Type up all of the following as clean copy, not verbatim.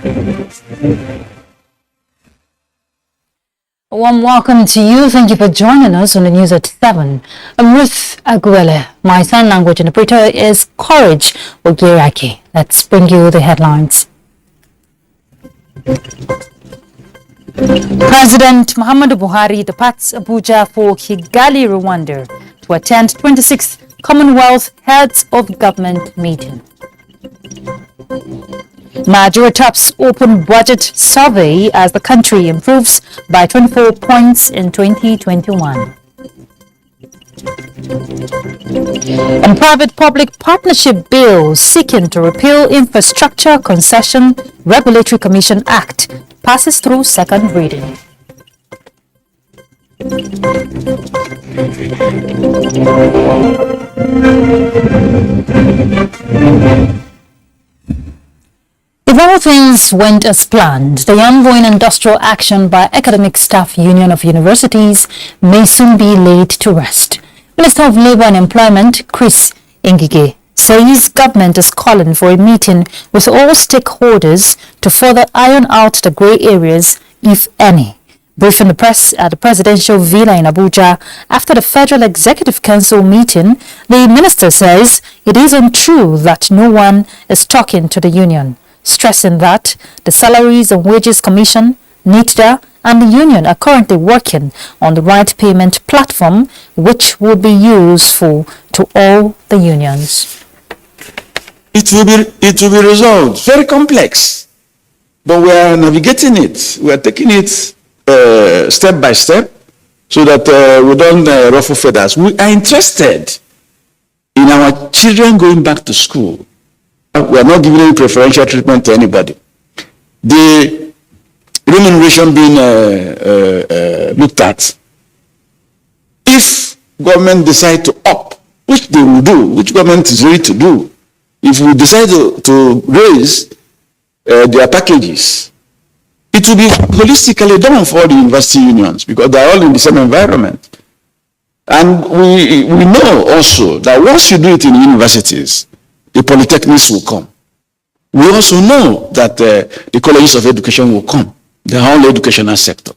A warm welcome to you. Thank you for joining us on the news at 7. I'm Ruth Aguele. My sign language interpreter is Courage Ogiraki. Let's bring you the headlines. President Muhammadu Buhari departs Abuja for Kigali, Rwanda to attend 26th Commonwealth Heads of Government meeting. Nigeria tops open budget survey as the country improves by 24 points in 2021. And private-public partnership bill seeking to repeal Infrastructure Concession Regulatory Commission Act passes through second reading. If all things went as planned, the ongoing industrial action by Academic Staff Union of Universities may soon be laid to rest. Minister of Labour and Employment, Chris Ngige, says government is calling for a meeting with all stakeholders to further iron out the grey areas, if any. Briefing the press at the presidential villa in Abuja after the Federal Executive Council meeting, the minister says it is untrue that no one is talking to the union, stressing that the Salaries and Wages Commission, NITDA, and the union are currently working on the right payment platform, which will be useful to all the unions. It will be resolved. Very complex, but we are navigating it. We are taking it step by step, so that we don't ruffle feathers. We are interested in our children going back to school. We are not giving any preferential treatment to anybody. The remuneration being looked at. If government decide to up, which they will do, which government is ready to do, if we decide to raise their packages, it will be holistically done for all the university unions because they are all in the same environment. And we know also that once you do it in universities, the polytechnics will come. We also know that the colleges of education will come, the whole educational sector.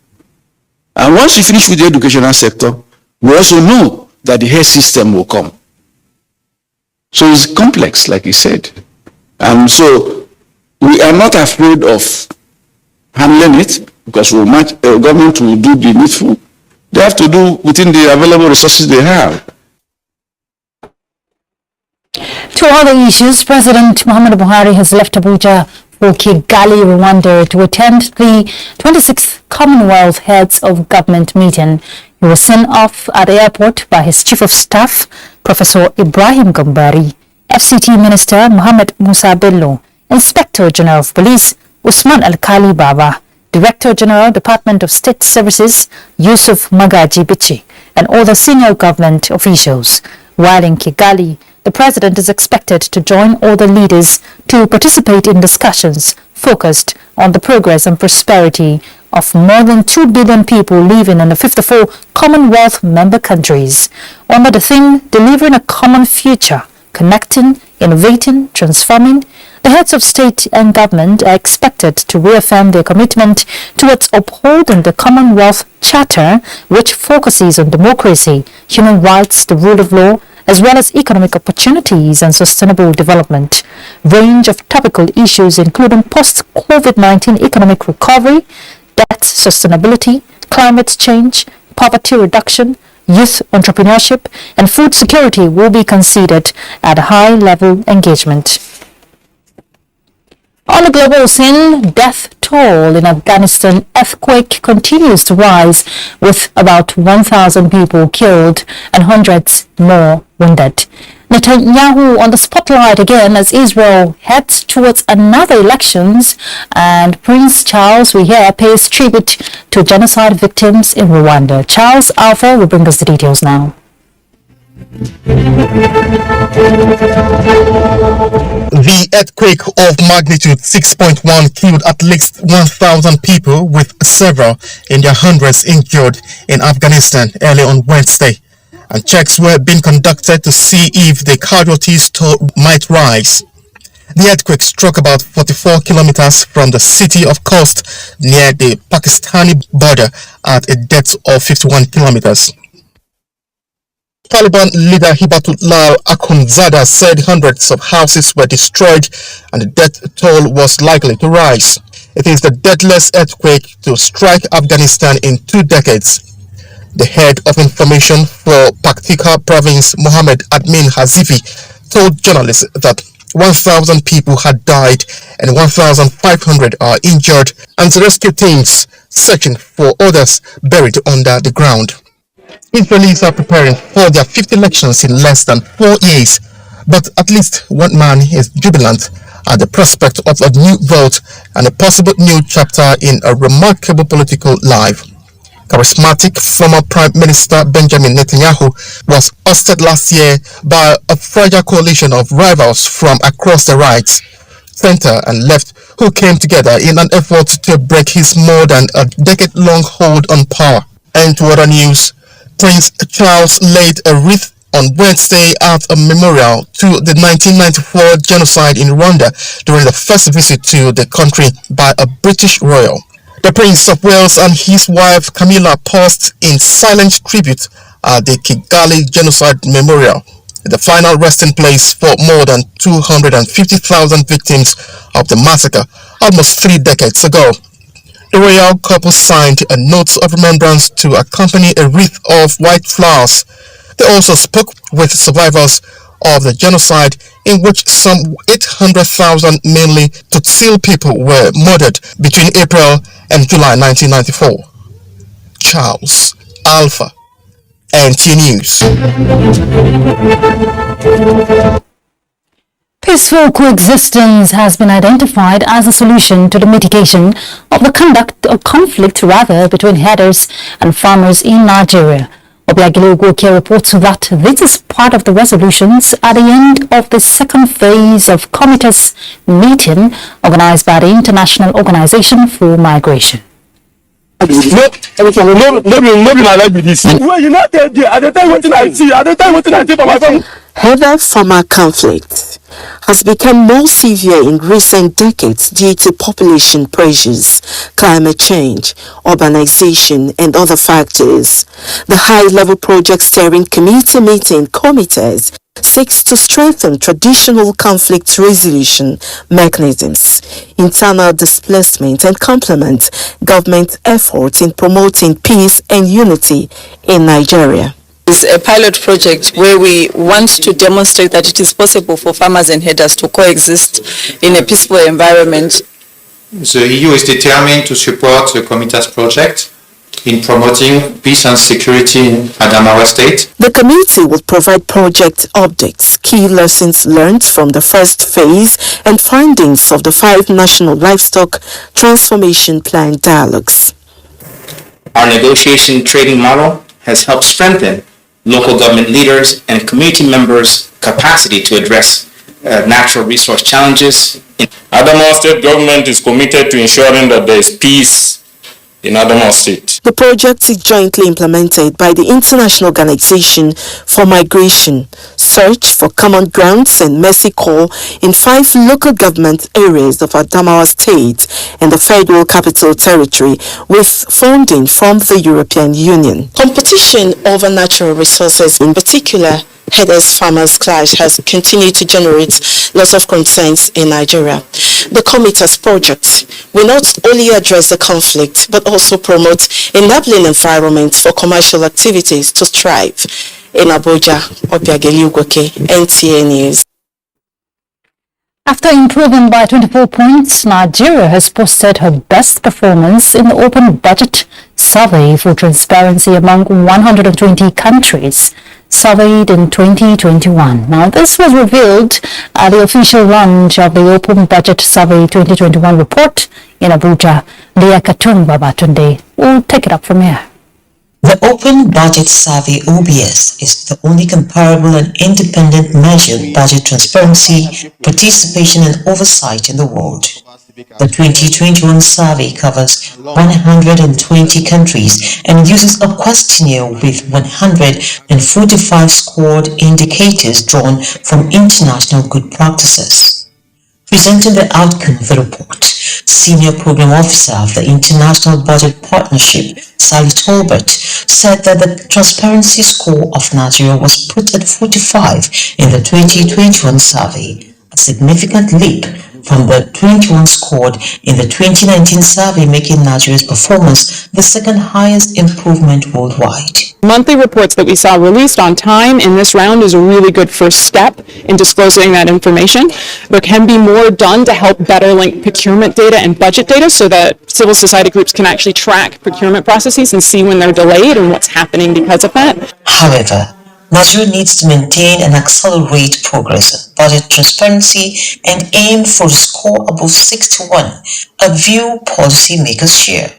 And once you finish with the educational sector, we also know that the health system will come. So it's complex, like you said. And so we are not afraid of handling it because government will do the needful. They have to do within the available resources they have. To other issues, President Muhammadu Buhari has left Abuja for Kigali, Rwanda to attend the 26th Commonwealth Heads of Government meeting. He was sent off at the airport by his Chief of Staff, Professor Ibrahim Gambari, FCT Minister Mohammed Musa Bello, Inspector General of Police Usman Alkali Baba, Director General Department of State Services Yusuf Magaji Bichi, and other senior government officials. While in Kigali, the president is expected to join other leaders to participate in discussions focused on the progress and prosperity of more than 2 billion people living in the 54 Commonwealth member countries, under the theme Delivering a Common Future, Connecting, Innovating, Transforming. The heads of state and government are expected to reaffirm their commitment towards upholding the Commonwealth Charter, which focuses on democracy, human rights, the rule of law, as well as economic opportunities and sustainable development. Range of topical issues including post-COVID-19 economic recovery, debt sustainability, climate change, poverty reduction, youth entrepreneurship, and food security will be considered at a high-level engagement. On the global scene, death toll in Afghanistan earthquake continues to rise, with about 1,000 people killed and hundreds more wounded. Netanyahu on the spotlight again as Israel heads towards another elections, and Prince Charles, we hear, pays tribute to genocide victims in Rwanda. Charles Alpha will bring us the details now. The earthquake of magnitude 6.1 killed at least 1,000 people, with several in their hundreds injured in Afghanistan early on Wednesday. And checks were being conducted to see if the casualties toll might rise. The earthquake struck about 44 kilometers from the city of Khost near the Pakistani border at a depth of 51 kilometers. Taliban leader Hibatullah Akhundzada said hundreds of houses were destroyed and the death toll was likely to rise. It is the deadliest earthquake to strike Afghanistan in 2 decades. The head of information for Paktika province, Mohammed Admin Hazifi, told journalists that 1,000 people had died and 1,500 are injured, and rescue teams searching for others buried under the ground. Israelis are preparing for their 5th elections in less than 4 years, but at least one man is jubilant at the prospect of a new vote and a possible new chapter in a remarkable political life. Charismatic former Prime Minister Benjamin Netanyahu was ousted last year by a fragile coalition of rivals from across the right, center and left who came together in an effort to break his more than a decade-long hold on power. And to other news, Prince Charles laid a wreath on Wednesday at a memorial to the 1994 genocide in Rwanda during the first visit to the country by a British royal. The Prince of Wales and his wife Camilla paused in silent tribute at the Kigali Genocide Memorial, the final resting place for more than 250,000 victims of the massacre almost 3 decades ago. The royal couple signed a note of remembrance to accompany a wreath of white flowers. They also spoke with survivors of the genocide in which some 800,000 mainly Tutsi people were murdered between April and July 1994. Charles Alpha, NT News. Peaceful coexistence has been identified as a solution to the mitigation of the conflict between herders and farmers in Nigeria. Obiageli Ugwoke reports that this is part of the resolutions at the end of the second phase of Committee's meeting organized by the International Organization for Migration. Herder-farmer conflict has become more severe in recent decades due to population pressures, climate change, urbanization, and other factors. The high-level project steering committee meeting committees seeks to strengthen traditional conflict resolution mechanisms, internal displacement, and complement government efforts in promoting peace and unity in Nigeria. It's a pilot project where we want to demonstrate that it is possible for farmers and herders to coexist in a peaceful environment. The EU is determined to support the Committee's project in promoting peace and security in Adamawa State. The committee will provide project updates, key lessons learned from the first phase, and findings of the 5 national livestock transformation plan dialogues. Our negotiation trading model has helped strengthen local government leaders and community members' capacity to address natural resource challenges. Adamawa State government is committed to ensuring that there is peace in Adamawa State. The project is jointly implemented by the International Organization for Migration, Search for Common Grounds, and Mercy Corps in 5 local government areas of Adamawa State and the Federal Capital Territory, with funding from the European Union. Competition over natural resources, in particular herders-farmers clash, has continued to generate lots of concerns in Nigeria. The Committee's project will not only address the conflict but also promote enabling environments for commercial activities to thrive. In Abuja, Obiageli Ugwoke, NTA News. After improving by 24 points, Nigeria has posted her best performance in the Open Budget Survey for Transparency among 120 countries surveyed in 2021. Now, this was revealed at the official launch of the Open Budget Survey 2021 report in Abuja. Leah Katung Babatunde will take it up from here. The Open Budget Survey (OBS) is the only comparable and independent measured budget transparency, participation and oversight in the world. The 2021 survey covers 120 countries and uses a questionnaire with 145 scored indicators drawn from international good practices. Presenting the outcome of the report, Senior Program Officer of the International Budget Partnership, Sally Tolbert, said that the transparency score of Nigeria was put at 45 in the 2021 survey, a significant leap from the 21 scored in the 2019 survey, making Nigeria's performance the second highest improvement worldwide. Monthly reports that we saw released on time in this round is a really good first step in disclosing that information. There can be more done to help better link procurement data and budget data so that civil society groups can actually track procurement processes and see when they're delayed and what's happening because of that. However, Nigeria needs to maintain and accelerate progress on budget transparency and aim for a score above 61, a view policymakers share.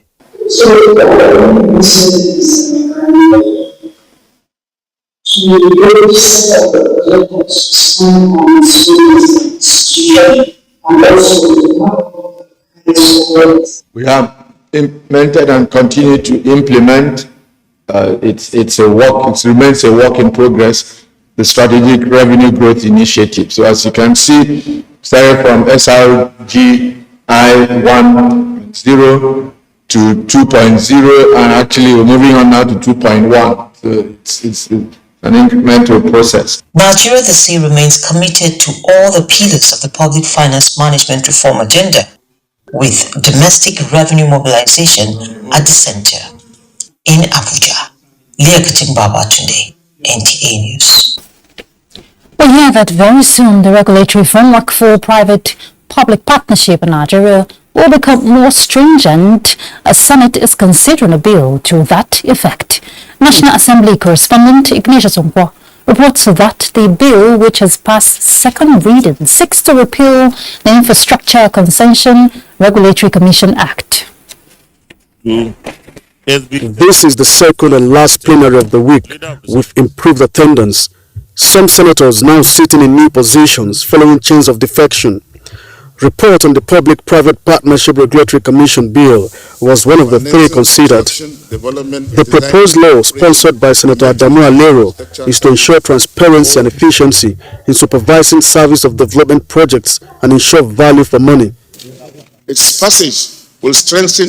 We have implemented and continue to implement. It's a work. It remains a work in progress. The strategic revenue growth initiative. So as you can see, starting from SRGI 1.0 to 2.0, and actually we're moving on now to 2.1. So it's an incremental process. Nigeria, they say, remains committed to all the pillars of the public finance management reform agenda, with domestic revenue mobilization at the center. In Abuja, Leah Babatunde, NTA News. We hear that very soon the regulatory framework for private-public partnership in Nigeria will become more stringent as Senate is considering a bill to that effect. National Assembly correspondent Ignatius Onkwo reports that the bill, which has passed second reading, seeks to repeal the Infrastructure Concession Regulatory Commission Act. This is the second and last plenary of the week with improved attendance. Some senators now sitting in new positions following chains of defection. Report on the Public-Private Partnership Regulatory Commission bill was one of the three considered. The proposed law, sponsored by Senator Adamu Alero, is to ensure transparency and efficiency in supervising service of development projects and ensure value for money. Its passage will strengthen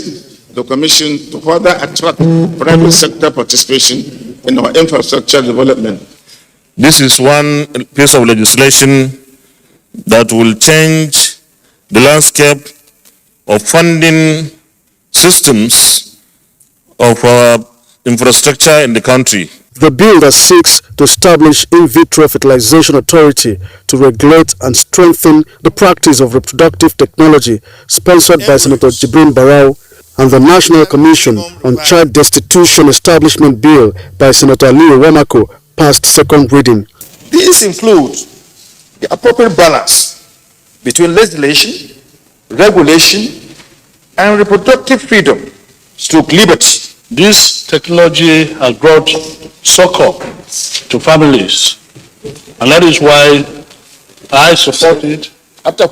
the Commission to further attract private sector participation in our infrastructure development. This is one piece of legislation that will change the landscape of funding systems of our infrastructure in the country. The bill that seeks to establish in vitro fertilization authority to regulate and strengthen the practice of reproductive technology, sponsored by Senator Jibrin Barau, and the National Commission on Child Destitution Establishment Bill by Senator Aliyu Wamako passed second reading. These include the appropriate balance between legislation, regulation, and reproductive freedom, stroke liberty. This technology has brought succor to families, and that is why I support it. After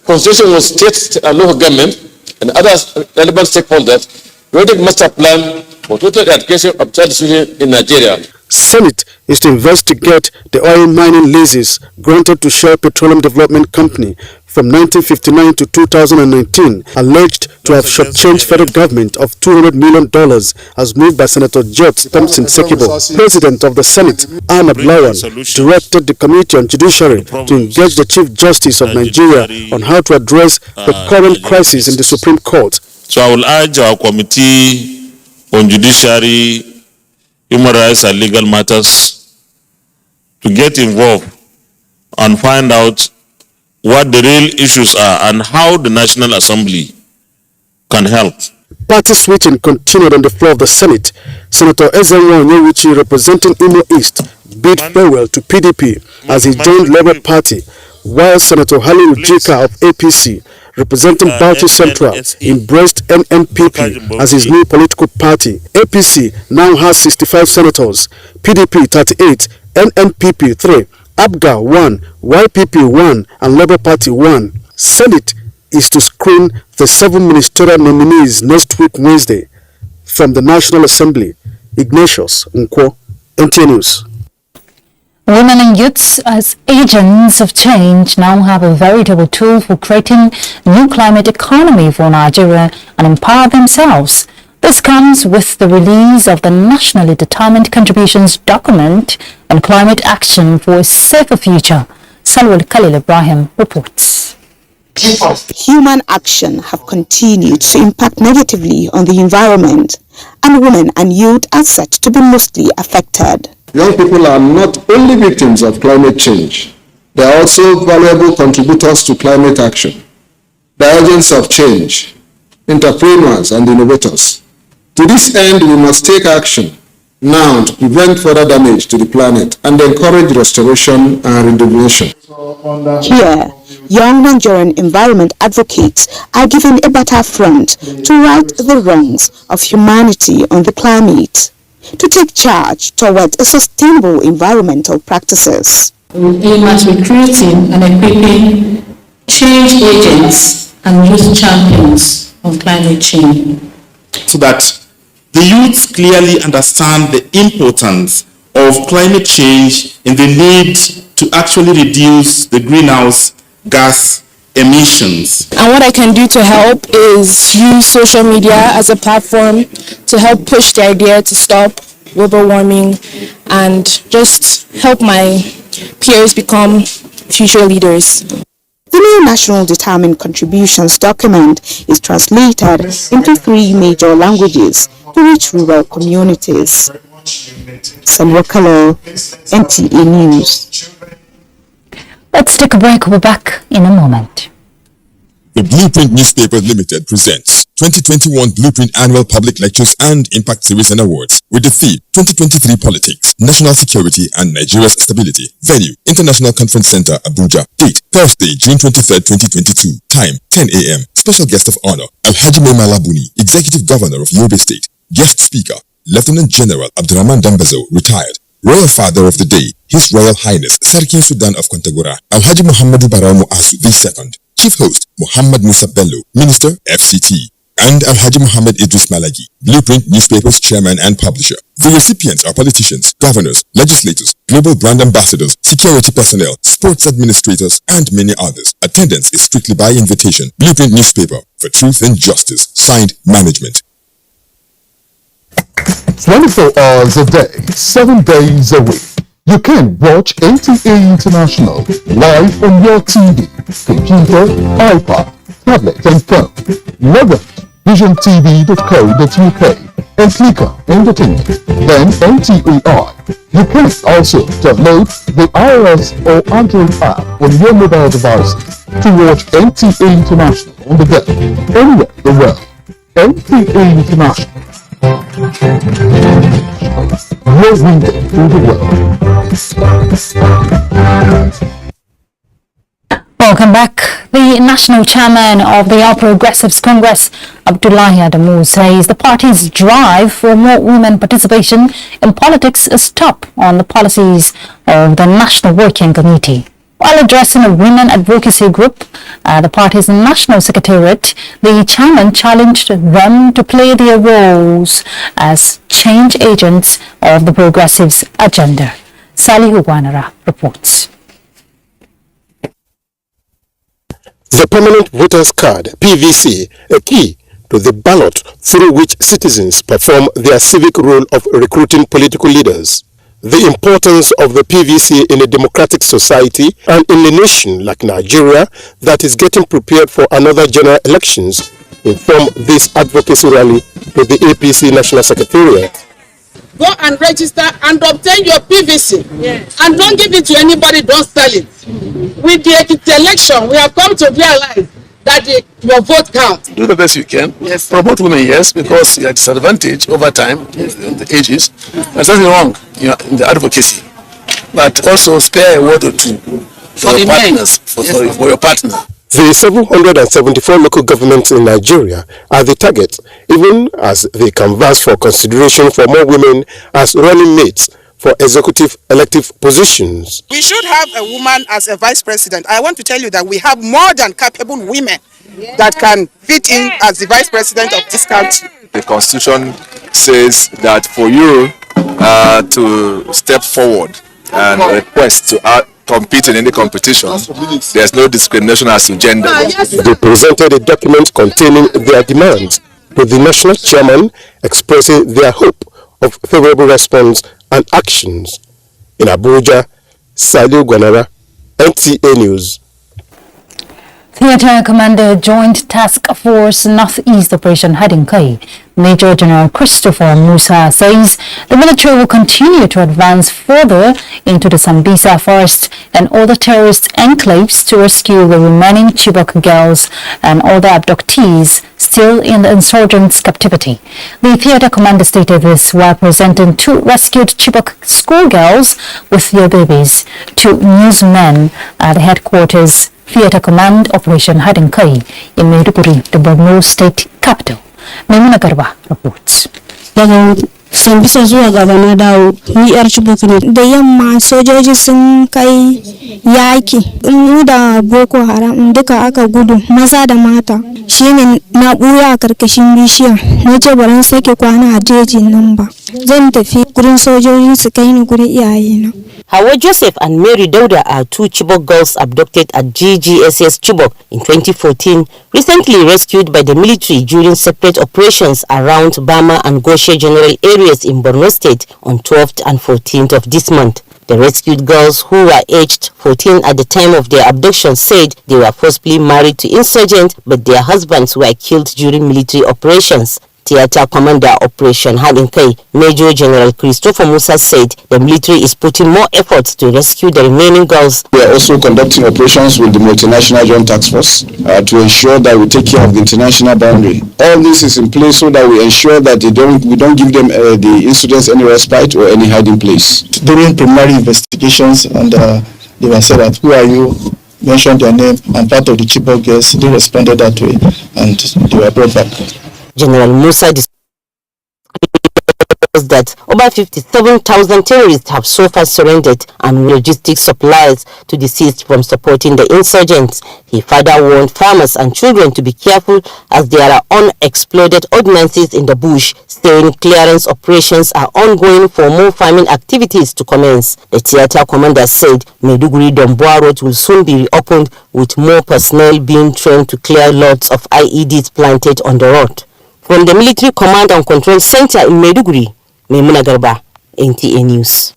consultation with state and local government and other relevant stakeholders, we make master plan for total eradication of child destitution in Nigeria. Senate is to investigate the oil mining leases granted to Shell Petroleum Development Company from 1959 to 2019, alleged to have shortchanged federal government of $200 million as moved by Senator George Thompson Sekibo. President of the Senate, Ahmad Lawan, directed the Committee on Judiciary to engage the Chief Justice of Nigeria on how to address the current crisis in the Supreme Court. So I will urge our Committee on Judiciary, Human Rights and Legal Matters to get involved and find out what the real issues are and how the National Assembly can help. Party switching continued on the floor of the Senate. Senator Ezenwa Onyewuchi, representing Imo East, bid farewell to PDP as he joined Labour Party, while Senator Hali Ujika of APC, representing Bauchi Central, embraced NNPP as his new political party. APC now has 65 senators, PDP 38, NNPP 3, ABGA 1, YPP 1, and Labour Party 1. Senate is to screen the 7 ministerial nominees next week Wednesday. From the National Assembly, Ignatius Nkwo, NTA News. Women and youths as agents of change now have a veritable tool for creating a new climate economy for Nigeria and empower themselves. This comes with the release of the Nationally Determined Contributions document on climate action for a safer future. Salwal Khalil Ibrahim reports. Human action have continued to impact negatively on the environment, and women and youth are said to be mostly affected. Young people are not only victims of climate change, they are also valuable contributors to climate action. They are agents of change, entrepreneurs and innovators. To this end, we must take action now to prevent further damage to the planet and encourage restoration and rejuvenation. Here, young Nigerian environment advocates are given a better front to right the wrongs of humanity on the climate, to take charge towards a sustainable environmental practices. We aim at recruiting and equipping change agents and youth champions on climate change, so that the youths clearly understand the importance of climate change and the need to actually reduce the greenhouse gas emissions. And what I can do to help is use social media as a platform to help push the idea to stop global warming and just help my peers become future leaders. The new National Determined Contributions document is translated into 3 major languages to reach rural communities. Salwa Kalo, NTA News. Let's take a break. We'll be back in a moment. The Blueprint Newspaper Limited presents 2021 Blueprint Annual Public Lectures and Impact Series and Awards with the theme 2023 Politics, National Security and Nigeria's Stability. Venue, International Conference Center, Abuja. Date, Thursday, June 23rd, 2022. Time, 10 a.m. Special guest of honor, Alhaji Malabuni, Executive Governor of Yobe State. Guest speaker, Lieutenant General Abdurrahman Dambazo, retired. Royal Father of the Day, His Royal Highness Sarkin Sudan of Kontagora, Alhaji Muhammadu Baramu Asu II. Chief Host, Muhammad Musa Bello, Minister, FCT. And Alhaji Muhammad Idris Malagi, Blueprint Newspaper's Chairman and Publisher. The recipients are politicians, governors, legislators, global brand ambassadors, security personnel, sports administrators, and many others. Attendance is strictly by invitation. Blueprint Newspaper, for truth and justice. Signed, Management. 24 hours a day, 7 days a week. You can watch NTA International live on your TV, computer, iPad, tablet and phone. Log on visiontv.co.uk and click on Entertainment, then NTAI. You can also download the iOS or Android app on your mobile devices to watch NTA International on the go, anywhere in the world. NTA International. Your window to the world. Welcome back. The national chairman of the All Progressives Congress, Abdullahi Adamu, says the party's drive for more women participation in politics is top on the policies of the National Working Committee. While addressing a women advocacy group at the party's national secretariat, the chairman challenged them to play their roles as change agents of the progressives' agenda. Salihu Wanara reports. The Permanent Voters Card, PVC, a key to the ballot through which citizens perform their civic role of recruiting political leaders. The importance of the PVC in a democratic society and in a nation like Nigeria that is getting prepared for another general elections inform this advocacy rally to the APC National Secretariat. Go and register and obtain your PVC. Yes. And don't give it to anybody, don't sell it. With the election, we have come to realize that your vote counts. Do the best you can. Yes. Promote women, yes, because you are disadvantaged over time, in the ages. There's nothing wrong in the advocacy. But also spare a word or two for your partners, for your partner. The 774 local governments in Nigeria are the target, even as they canvass for consideration for more women as running mates for executive elective positions. We should have a woman as a vice president. I want to tell you that we have more than capable women that can fit in as the vice president of this country. The Constitution says that for you to step forward and request to compete in any competition. There's no discrimination as to gender. They presented a document containing their demands to the national chairman, expressing their hope of favorable response and actions. In Abuja, Saliu Gwanara, NTA News. Theatre Commander Joint Task Force Northeast Operation Hadinkai, Major General Christopher Musa says the military will continue to advance further into the Sambisa forest and other terrorist enclaves to rescue the remaining Chibok girls and other abductees still in the insurgents' captivity. The theatre commander stated this while presenting 2 rescued Chibok schoolgirls with their babies to newsmen at the headquarters Theatre Command Operation Hadinkai in Maiduguri, the Borno State capital. Maimuna Garba reports. Sambisa zuwa gaba na dawo ni yar Chibok ne da yamma sojoji sun kai yaki mu da Boko Haram duka aka gudu maza da mata shine na buya a karkashin bishiya nace baran sake kwana a jejin nan ba zan tafi gurin sojoji su kai ni gurin iyayena. Hawa Joseph and Mary Dauda are 2 Chibok girls abducted at GGSS Chibok in 2014, recently rescued by the military during separate operations around Bama and Goshe general areas in Borno State on 12th and 14th of this month. The rescued girls, who were aged 14 at the time of their abduction, said they were forcibly married to insurgents, but their husbands were killed during military operations. Theatre Commander Operation Hadinkai, Major General Christopher Musa said the military is putting more efforts to rescue the remaining girls. We are also conducting operations with the multinational joint task force to ensure that we take care of the international boundary. All this is in place so that we ensure that we don't give them the insurgents any respite or any hiding place. During preliminary investigations, and they were said that who are you? Mentioned their name, and part of the Chibok girls, they responded that way, and they were brought back. General Musa disclosed that over 57,000 terrorists have so far surrendered and logistics supplies to deceased from supporting the insurgents. He further warned farmers and children to be careful as there are unexploded ordnances in the bush, saying clearance operations are ongoing for more farming activities to commence. The theatre commander said Maiduguri-Domboa Road will soon be reopened with more personnel being trained to clear lots of IEDs planted on the road. From the Military Command and Control Center in Maiduguri, Maimuna Garba, NTA News.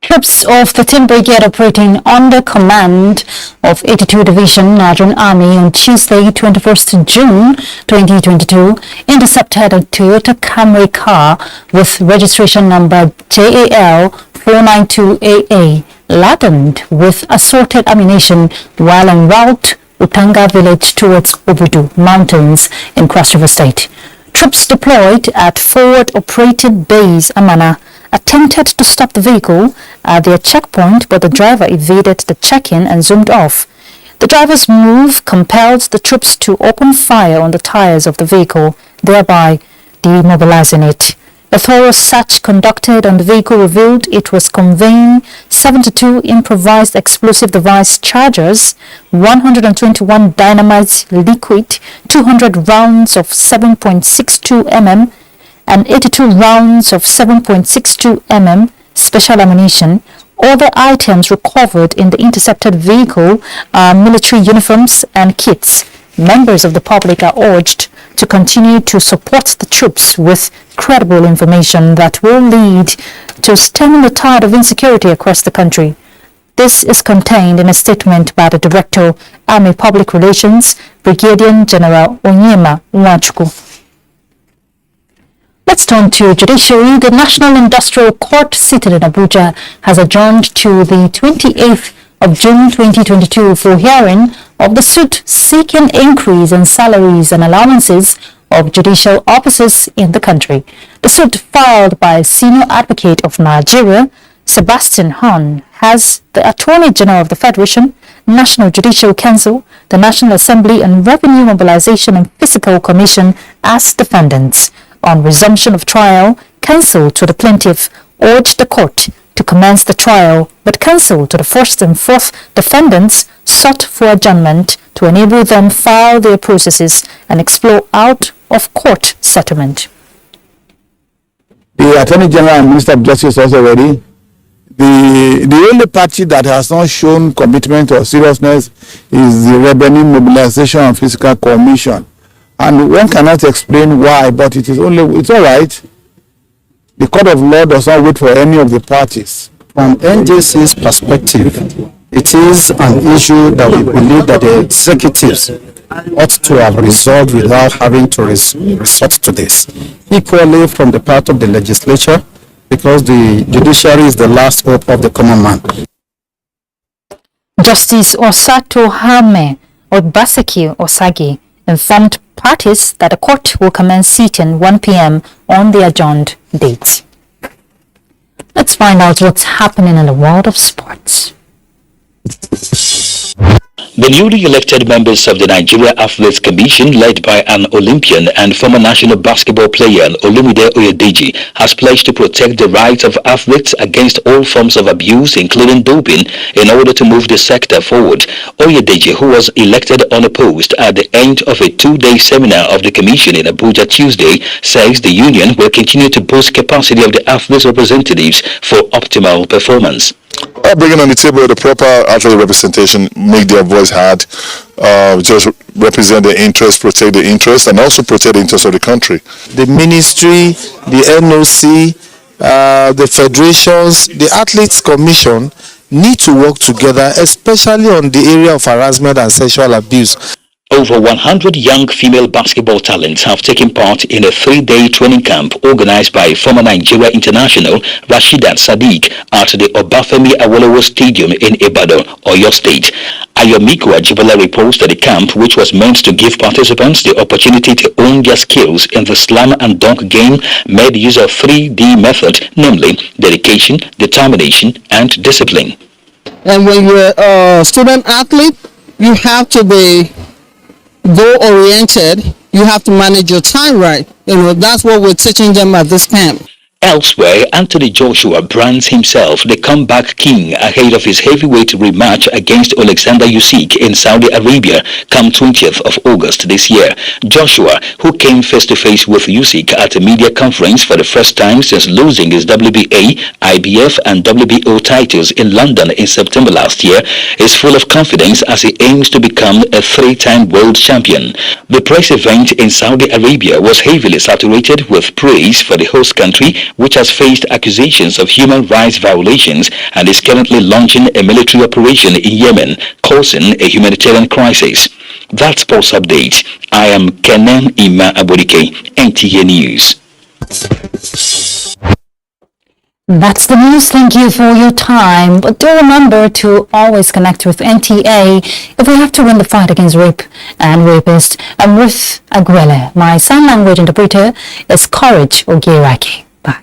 Troops of the 10th Brigade operating under command of 82 Division Nigerian Army on Tuesday, 21st June 2022, intercepted a Toyota Camry car with registration number JAL 492AA, laden with assorted ammunition while en route Utanga village towards Obudu Mountains in Cross River State. Troops deployed at Forward Operated Base Amana attempted to stop the vehicle at their checkpoint, but the driver evaded the check-in and zoomed off. The driver's move compelled the troops to open fire on the tires of the vehicle, thereby demobilizing it. A thorough search conducted on the vehicle revealed it was conveying 72 improvised explosive device chargers, 121 dynamite liquid, 200 rounds of 7.62 mm, and 82 rounds of 7.62 mm special ammunition. Other items recovered in the intercepted vehicle are military uniforms and kits. Members of the public are urged to continue to support the troops with credible information that will lead to stemming the tide of insecurity across the country. This is contained in a statement by the Director, Army Public Relations, Brigadier General Onyema Nwachukwu. Let's turn to judiciary. The National Industrial Court seated in Abuja has adjourned to the 28th of June 2022 for hearing of the suit seeking increase in salaries and allowances of judicial officers in the country. The suit, filed by Senior Advocate of Nigeria, Sebastian Hahn, has the Attorney General of the Federation, National Judicial Council, the National Assembly and Revenue Mobilization and Fiscal Commission as defendants. On resumption of trial, counsel to the plaintiff urged the court to commence the trial, but counsel to the first and fourth defendants sought for adjournment to enable them file their processes and explore out-of-court settlement. The Attorney General and Minister of Justice also ready The only party that has not shown commitment or seriousness is the Revenue Mobilization and Fiscal Commission. And one cannot explain why, but it's all right. The court of law does not wait for any of the parties. From NJC's perspective, it is an issue that we believe that the executives ought to have resolved without having to resort to this. Equally from the part of the legislature, because the judiciary is the last hope of the common man. Justice Osato Hame Obaseki Osagi informed parties that the court will commence sitting 1 p.m. on the adjourned dates. Let's find out what's happening in the world of sports. The newly elected members of the Nigeria Athletes Commission, led by an Olympian and former national basketball player Olumide Oyedeji, has pledged to protect the rights of athletes against all forms of abuse, including doping, in order to move the sector forward. Oyedeji, who was elected unopposed at the end of a 2-day seminar of the commission in Abuja Tuesday, says the union will continue to boost capacity of the athletes representatives for optimal performance. Bringing on the table the proper athlete representation, make their voice heard, just represent their interests, protect the interests, and also protect the interests of the country. The ministry, the NOC, the federations, the Athletes Commission need to work together, especially on the area of harassment and sexual abuse. Over 100 young female basketball talents have taken part in a 3-day training camp organized by former Nigeria international Rasheedat Sadiq at the Obafemi Awolowo Stadium in Ibadan, Oyo State. Ayomiku Ajibala reports that the camp, which was meant to give participants the opportunity to own their skills in the slam and dunk game, made use of 3D method, namely dedication, determination, and discipline. And when you're a student athlete, you have to be goal-oriented. You have to manage your time right. That's what we're teaching them at this camp. Elsewhere, Anthony Joshua brands himself the comeback king ahead of his heavyweight rematch against Alexander Usyk in Saudi Arabia come 20th of August this year. Joshua, who came face-to-face with Usyk at a media conference for the first time since losing his WBA, IBF and WBO titles in London in September last year, is full of confidence as he aims to become a 3-time world champion. The press event in Saudi Arabia was heavily saturated with praise for the host country, which has faced accusations of human rights violations and is currently launching a military operation in Yemen, causing a humanitarian crisis. That's Sports Update. I am Kenan Ima Abodike, NTA News. That's the news. Thank you for your time. But do remember to always connect with NTA if we have to win the fight against rape and rapists. I'm Ruth Aguele. My sign language interpreter is Courage Ogiraki. Bye.